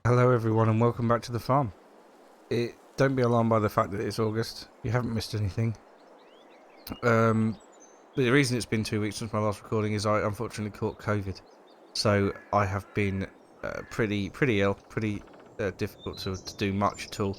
Hello everyone and welcome back to the farm. Don't be alarmed by the fact that it's August. You haven't missed anything. The reason it's been 2 weeks since my last recording is I unfortunately caught COVID. So I have been pretty ill, pretty difficult to do much at all.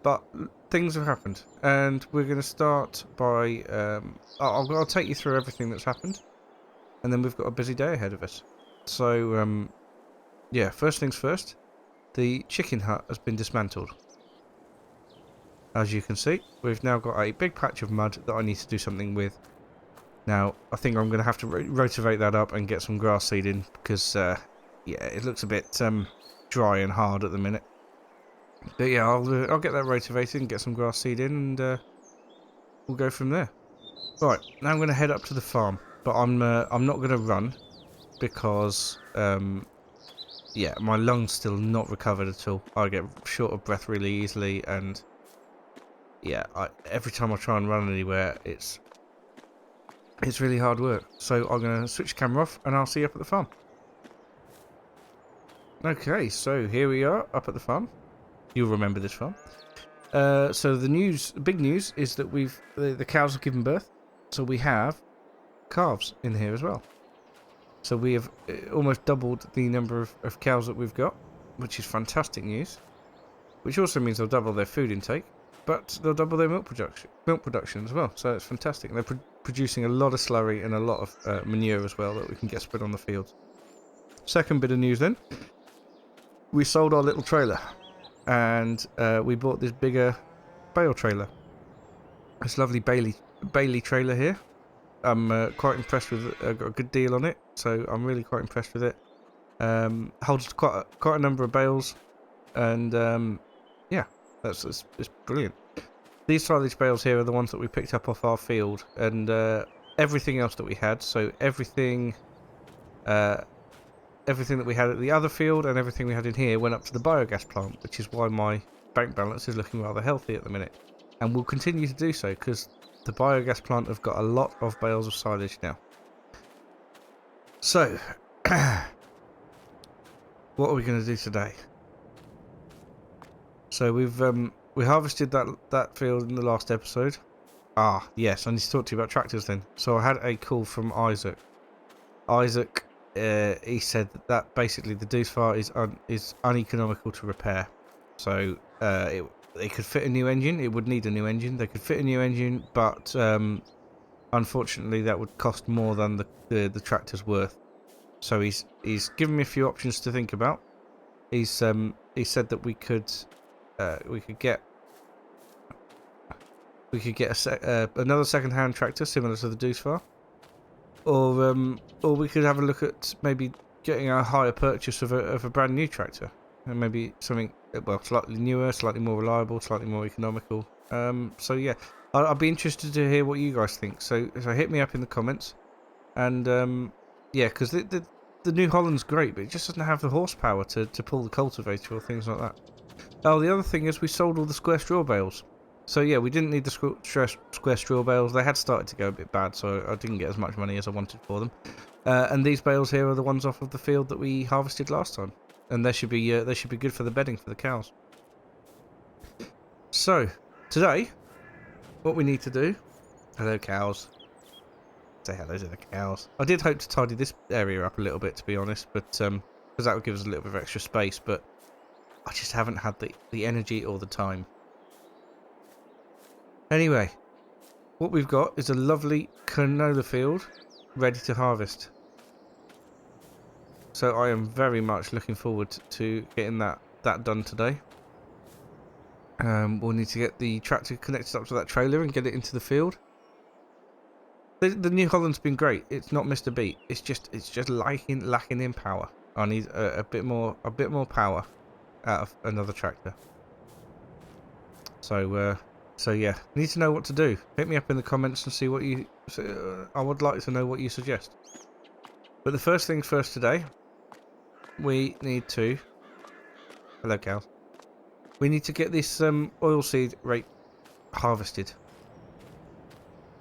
But things have happened and we're going to start by... I'll take you through everything that's happened. And then we've got a busy day ahead of us. So, yeah, first things first. The chicken hut has been dismantled. As you can see, we've now got a big patch of mud that I need to do something with. Now, I think I'm going to have to rotivate that up and get some grass seed in because, yeah, it looks a bit dry and hard at the minute. But yeah, I'll get that rotivated and get some grass seed in, and we'll go from there. Right, now I'm going to head up to the farm, but I'm not going to run because yeah, my lungs still not recovered at all. I get short of breath really easily, and yeah, every time I try and run anywhere, it's really hard work. So I'm going to switch the camera off and I'll see you up at the farm. Okay, so here we are up at the farm. You'll remember this farm. So the big news is that the cows have given birth. So we have calves in here as well. So we have almost doubled the number of cows that we've got, which is fantastic news. Which also means they'll double their food intake. But they'll double their milk production as well, so it's fantastic. They're producing a lot of slurry and a lot of manure as well that we can get spread on the fields. Second bit of news then, we sold our little trailer, and we bought this bigger bale trailer. This lovely Bailey trailer here. I'm quite impressed with it. I got a good deal on it, so I'm really quite impressed with it. Holds quite a number of bales, and yeah. It's brilliant. These silage bales here are the ones that we picked up off our field, and everything else that we had. So everything that we had at the other field and everything we had in here went up to the biogas plant, which is why my bank balance is looking rather healthy at the minute, and will continue to do so because the biogas plant have got a lot of bales of silage now. So, what are we going to do today? So we harvested that field in the last episode. Ah, yes, I need to talk to you about tractors then. So I had a call from Isaac. Isaac, he said that basically the Doosfar is uneconomical to repair. So they could fit a new engine. It would need a new engine. They could fit a new engine, but unfortunately that would cost more than the tractor's worth. So he's given me a few options to think about. He said that we could get another second-hand tractor similar to the Doosfar, or we could have a look at maybe getting a higher purchase of a brand new tractor, and maybe something slightly newer, slightly more reliable, slightly more economical. So yeah, I'd be interested to hear what you guys think. So hit me up in the comments, and yeah, because the New Holland's great, but it just doesn't have the horsepower to pull the cultivator or things like that. Oh, the other thing is we sold all the square straw bales. So yeah, we didn't need the square straw bales. They had started to go a bit bad, so I didn't get as much money as I wanted for them. And these bales here are the ones off of the field that we harvested last time, and they should be good for the bedding for the cows. So today, what we need to do. Hello, cows. Say hello to the cows. I did hope to tidy this area up a little bit, to be honest, but because that would give us a little bit of extra space, but I just haven't had the energy or the time. Anyway, what we've got is a lovely canola field ready to harvest. So I am very much looking forward to getting that done today. We'll need to get the tractor connected up to that trailer and get it into the field. The New Holland's been great. It's not missed a beat. It's just lacking in power. I need a bit more power out of another tractor. So yeah, need to know what to do. Hit me up in the comments and see what you. I would like to know what you suggest. But the first things first today, we need to. Hello, cows. We need to get this oilseed rape harvested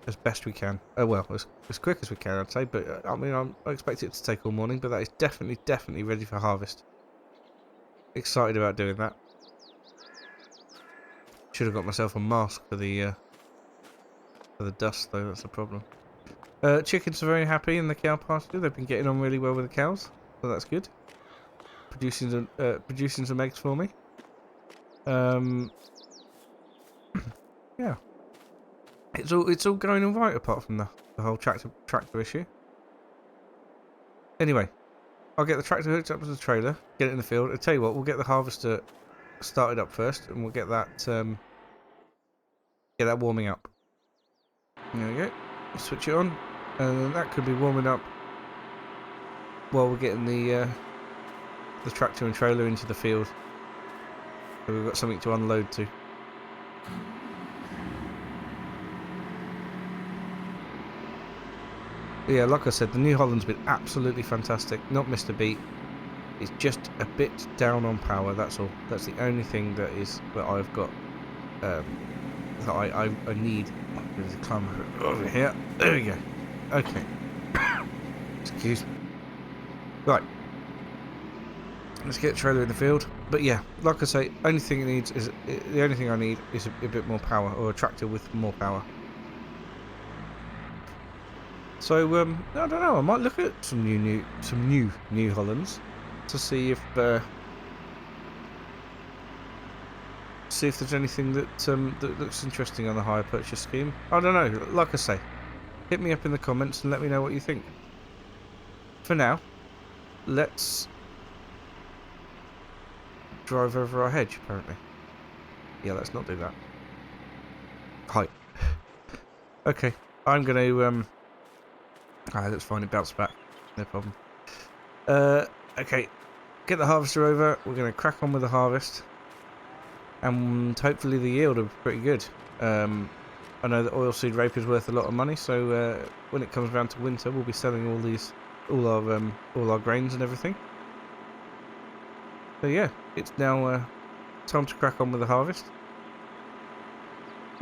as best we can. Oh well, as quick as we can, I'd say. But I mean, I expect it to take all morning. But that is definitely ready for harvest. excited about doing that. Should have got myself a mask for the dust though. That's a problem. Chickens are very happy in the cow pasture. They've been getting on really well with the cows, so that's good. Producing some eggs for me. Yeah, it's all going all right apart from the whole tractor issue. Anyway, I'll get the tractor hooked up to the trailer, get it in the field. I'll tell you what, we'll get the harvester started up first, and we'll get that warming up. There we go. Switch it on, and that could be warming up while we're getting the tractor and trailer into the field. So we've got something to unload to. Yeah, like I said, the New Holland's been absolutely fantastic. Not missed a beat. It's just a bit down on power. That's all. That's the only thing that I've got that I need. There's a climb over here. There we go. Okay. Excuse me. Right. Let's get the trailer in the field. But yeah, like I say, the only thing I need is a bit more power, or a tractor with more power. So I don't know. I might look at some new New Hollands to see if there's anything that looks interesting on the hire purchase scheme. I don't know. Like I say, hit me up in the comments and let me know what you think. For now, let's drive over our hedge. Apparently, yeah. Let's not do that. Hi. Okay, I'm gonna Alright, that's fine, it bounced back. No problem. Okay. Get the harvester over. We're going to crack on with the harvest. And hopefully the yield will be pretty good. I know that oilseed rape is worth a lot of money, so when it comes around to winter, we'll be selling all our grains and everything. So yeah, it's now time to crack on with the harvest.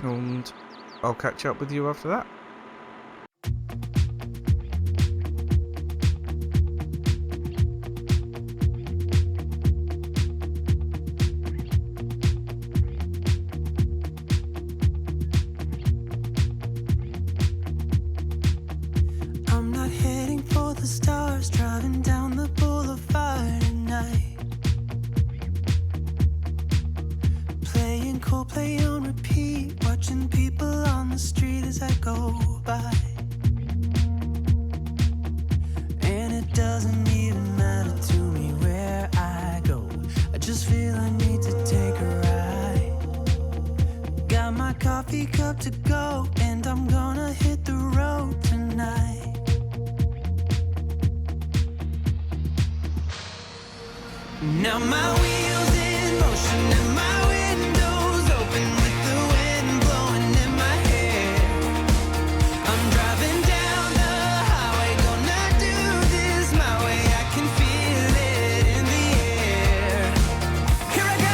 And I'll catch up with you after that. Play on repeat, watching people on the street as I go by. And it doesn't even matter to me where I go, I just feel I need to take a ride. Got my coffee cup to go, and I'm gonna hit the road tonight. Now my wheels in motion and my windows open with the wind blowing in my hair. I'm driving down the highway, gonna do this my way. I can feel it in the air. Here I go.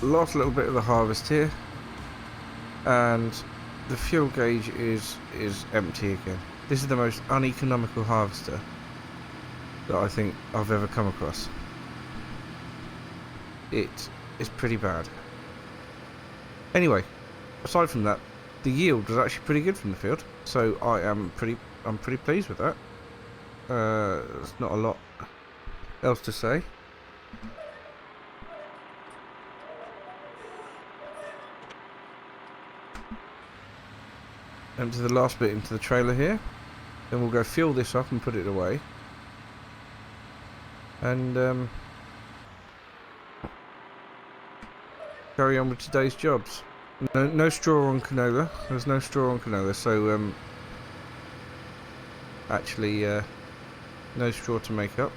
Last little bit of the harvest here, and the fuel gauge is empty again. This is the most uneconomical harvester that I think I've ever come across. It is pretty bad. Anyway, aside from that, the yield was actually pretty good from the field, so I'm pretty pleased with that. There's not a lot else to say. Empty the last bit into the trailer here, then we'll go fuel this up and put it away, and carry on with today's jobs. No straw on canola. There's no straw on canola, so actually no straw to make up.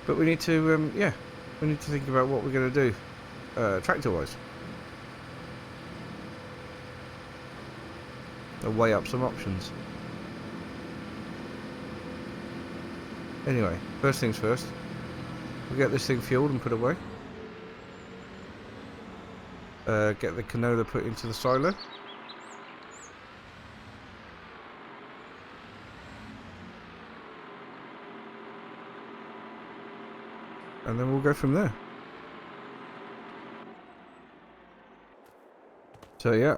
But we need to we need to think about what we're going to do, tractor-wise. I'll weigh up some options. Anyway, first things first. We'll get this thing fueled and put away. Get the canola put into the silo. And then we'll go from there. So yeah,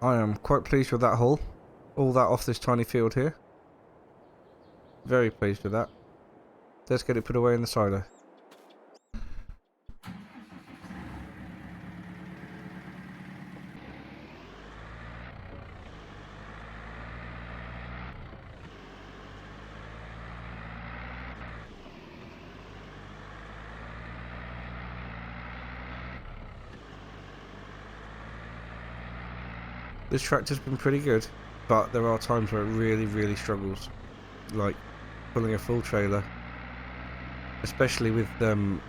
I am quite pleased with that haul. All that off this tiny field here. Very pleased with that. Let's get it put away in the silo. This tractor's been pretty good, but there are times where it really struggles, like pulling a full trailer, especially with bales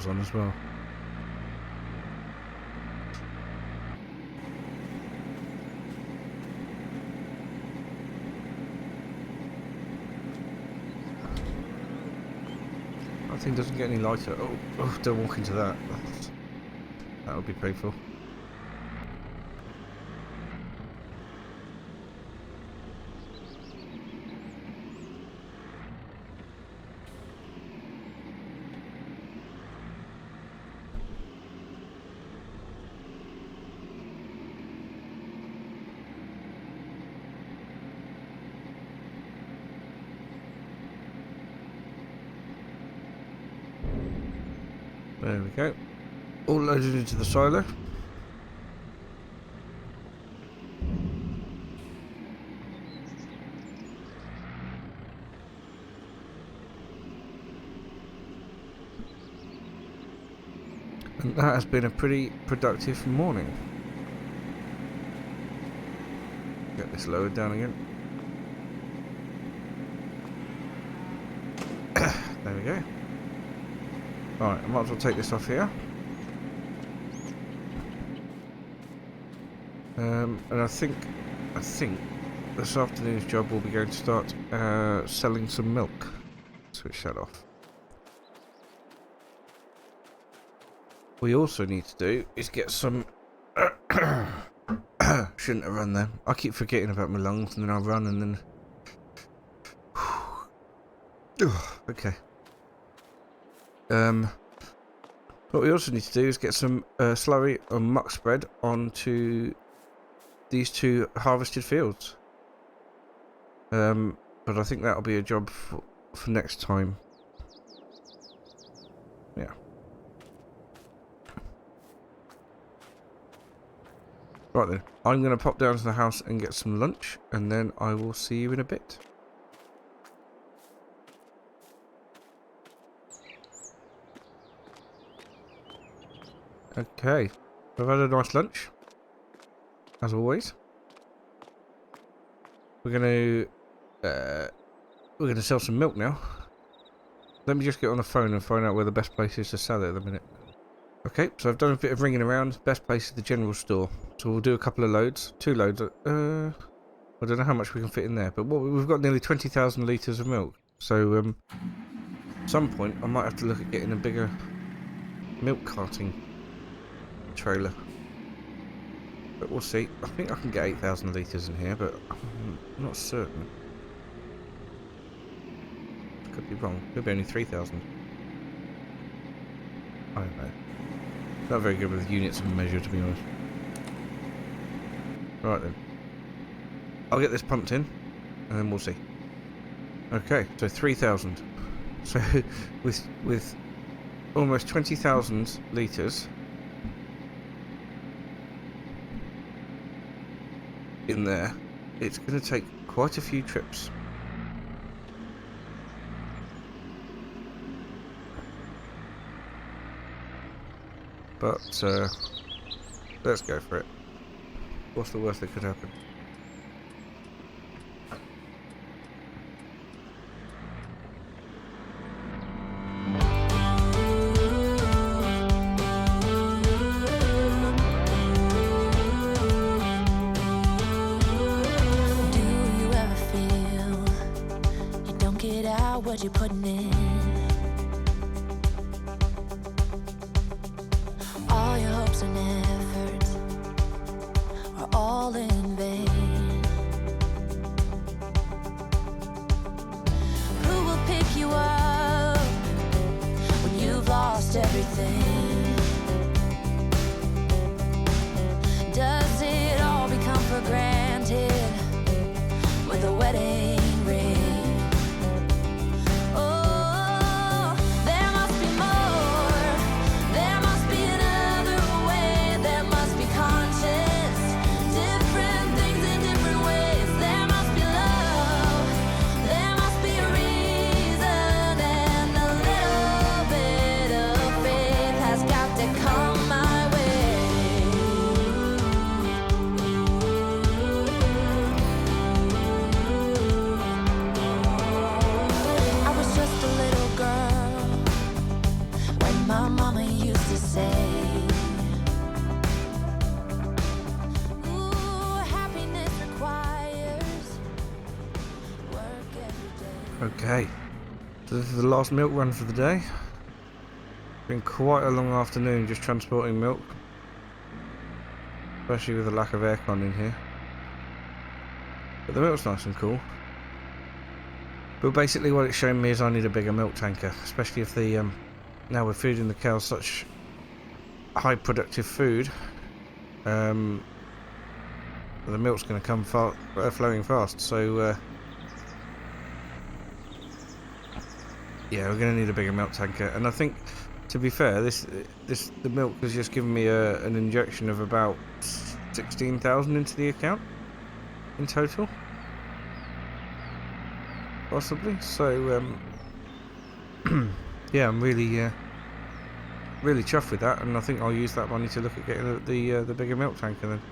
on as well. That thing doesn't get any lighter. Oh, don't walk into that. That would be painful. There we go. All loaded into the silo. And that has been a pretty productive morning. Get this lowered down again. There we go. Alright, I might as well take this off here. And I think this afternoon's job will be going to start selling some milk. Switch that off. What we also need to do is get some... Shouldn't have run there. I keep forgetting about my lungs and then I run and then... Okay. What we also need to do is get some slurry or muck spread onto these two harvested fields. But I think that'll be a job for next time. Yeah. Right then, I'm going to pop down to the house and get some lunch, and then I will see you in a bit. Okay, I've had a nice lunch, as always. We're gonna sell some milk now. Let me just get on the phone and find out where the best place is to sell it at the minute. Okay, so I've done a bit of ringing around. Best place is the general store. So we'll do a couple of loads, 2 loads. I don't know how much we can fit in there, but we've got nearly 20,000 litres of milk. So at some point I might have to look at getting a bigger milk carting trailer, but we'll see. I think I can get 8,000 litres in here, but I'm not certain. Could be wrong. Could be only 3,000. I don't know. Not very good with units of measure, to be honest. Right then, I'll get this pumped in and then we'll see. Okay, so 3,000. So with almost 20,000 litres in there, it's going to take quite a few trips. But let's go for it. What's the worst that could happen? hours you're putting in. All your hopes and efforts are all in vain. Who will pick you up when you've lost everything? Does it all become for granted with a wedding ring? Oh, there must be more. There must be another way. There must be conscience. Different things in different ways. There must be love. There must be a reason. And a little bit of faith has got to come my way. I was just a little girl when my mama used to say, ooh, happiness requires work every day. Okay, so this is the last milk run for the day. Been quite a long afternoon just transporting milk, especially with the lack of aircon in here. But the milk's nice and cool. But basically what it's showing me is I need a bigger milk tanker, especially if the now we're feeding the cows such high productive food. The milk's going to come flowing fast, so yeah, we're going to need a bigger milk tanker. And I think, to be fair, the milk has just given me an injection of about 16,000 into the account in total, possibly. So yeah, I'm really really chuffed with that, and I think I'll use that money to look at getting the bigger milk tanker then.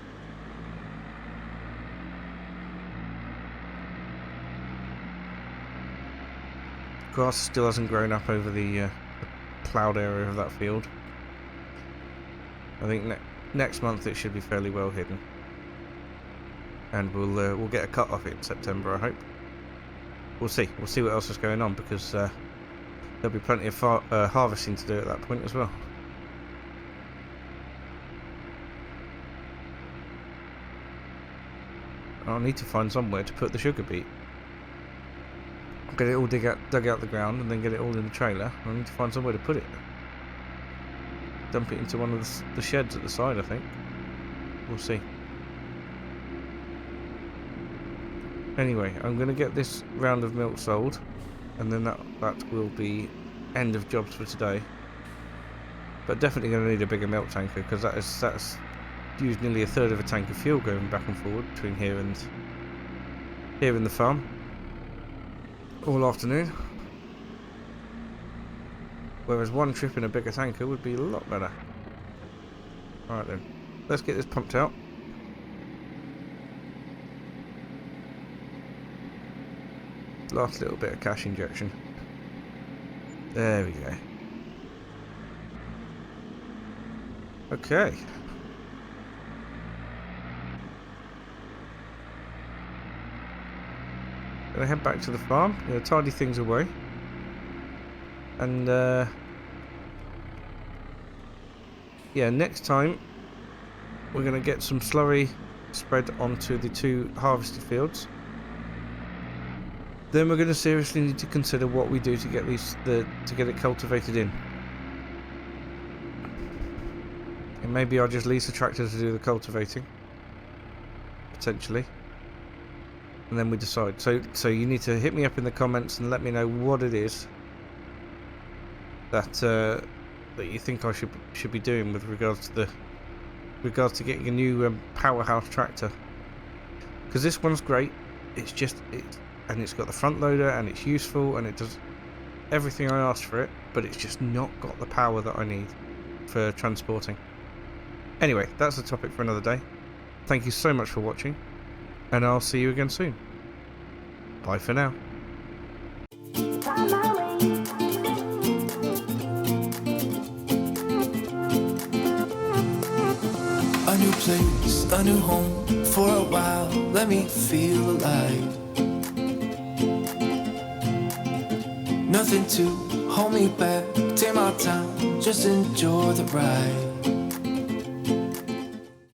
Grass still hasn't grown up over the ploughed area of that field. I think next month it should be fairly well hidden, and we'll get a cut off it in September, I hope. We'll see what else is going on, because there'll be plenty of harvesting to do at that point as well. I'll need to find somewhere to put the sugar beet. I'll get it all dug out the ground and then get it all in the trailer. I need to find somewhere to put it. Dump it into one of the sheds at the side, I think. We'll see. Anyway, I'm going to get this round of milk sold, and then that will be end of jobs for today. But definitely going to need a bigger milk tanker, because that's used nearly a third of a tank of fuel going back and forward between here and the farm all afternoon. Whereas one trip in a bigger tanker would be a lot better. Alright then, let's get this pumped out. Last little bit of cash injection. There we go. Okay. Gonna head back to the farm, tidy things away, and yeah, next time we're gonna get some slurry spread onto the 2 harvested fields. Then we're going to seriously need to consider what we do to get to get it cultivated in. And maybe I'll just lease the tractor to do the cultivating, potentially, and then we decide. So you need to hit me up in the comments and let me know what it is that that you think I should be doing with regards to getting a new powerhouse tractor. Because this one's great. And it's got the front loader, and it's useful, and it does everything I asked for it, but it's just not got the power that I need for transporting. Anyway, that's a topic for another day. Thank you so much for watching, and I'll see you again soon. Bye for now. A new place, a new home, for a while, let me feel alive. Nothing to hold me back. Take my time, just enjoy the ride.